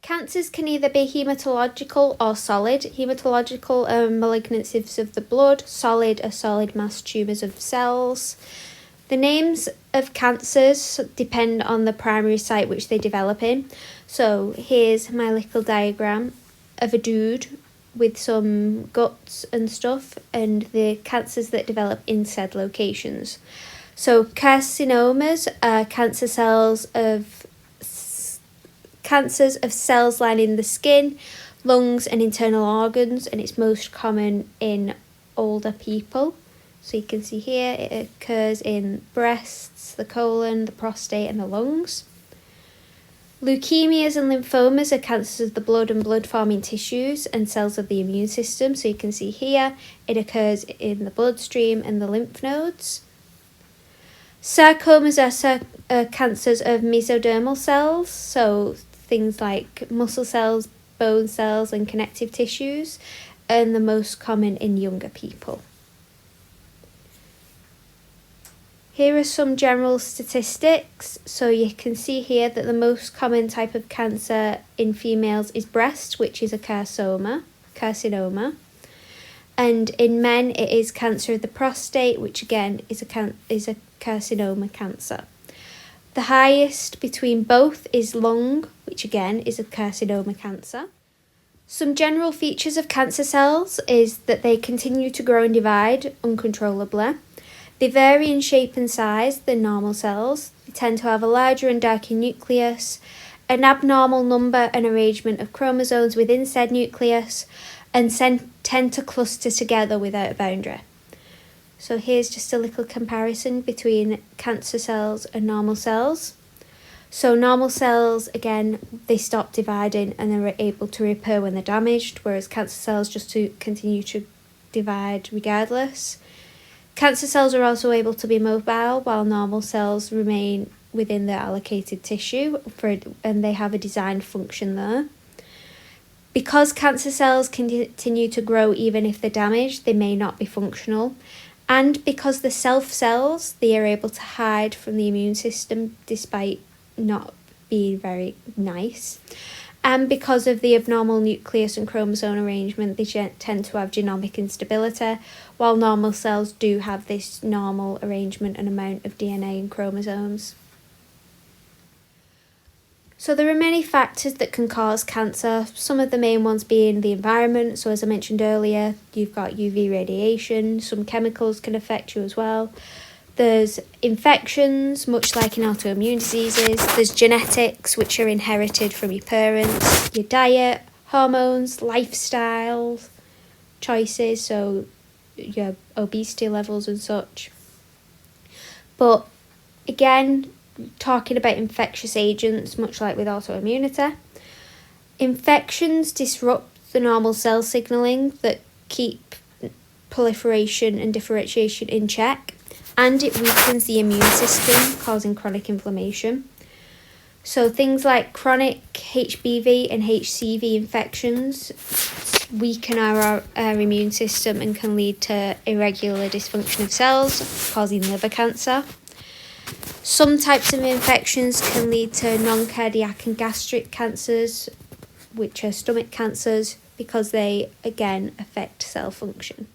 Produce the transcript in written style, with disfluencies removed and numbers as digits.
Cancers can either be hematological or solid. Hematological are malignancies of the blood, solid are solid mass tumours of cells. The names of cancers depend on the primary site which they develop in. So here's my little diagram of a dude with some guts and stuff, and the cancers that develop in said locations. So carcinomas are cancers of cells lining the skin, lungs and internal organs, and it's most common in older people. So you can see here it occurs in breasts, the colon, the prostate and the lungs. Leukemias and lymphomas are cancers of the blood and blood-forming tissues and cells of the immune system. So you can see here it occurs in the bloodstream and the lymph nodes. Sarcomas are cancers of mesodermal cells, so things like muscle cells, bone cells and connective tissues, and the most common in younger people. Here are some general statistics. So you can see here that the most common type of cancer in females is breast, which is a carcinoma. And in men it is cancer of the prostate, which again is a carcinoma cancer. The highest between both is lung, which again is a carcinoma cancer. Some general features of cancer cells is that they continue to grow and divide uncontrollably. They vary in shape and size than normal cells. They tend to have a larger and darker nucleus, an abnormal number and arrangement of chromosomes within said nucleus, and tend to cluster together without a boundary. So here's just a little comparison between cancer cells and normal cells. So normal cells, again, they stop dividing and they're able to repair when they're damaged, whereas cancer cells just continue to divide regardless. Cancer cells are also able to be mobile, while normal cells remain within their allocated tissue, and they have a designed function there. Because cancer cells continue to grow even if they're damaged, they may not be functional. And because the self cells, they are able to hide from the immune system despite not being very nice. And because of the abnormal nucleus and chromosome arrangement, they tend to have genomic instability, while normal cells do have this normal arrangement and amount of DNA and chromosomes. So there are many factors that can cause cancer, some of the main ones being the environment. So as I mentioned earlier, you've got UV radiation, some chemicals can affect you as well. There's infections, much like in autoimmune diseases. There's genetics, which are inherited from your parents, your diet, hormones, lifestyle choices, so your obesity levels and such. But again, talking about infectious agents, much like with autoimmunity, infections disrupt the normal cell signalling that keep proliferation and differentiation in check, and it weakens the immune system, causing chronic inflammation. So things like chronic HBV and HCV infections weaken our immune system and can lead to irregular dysfunction of cells, causing liver cancer. Some types of infections can lead to non-cardiac and gastric cancers, which are stomach cancers, because they, again, affect cell function.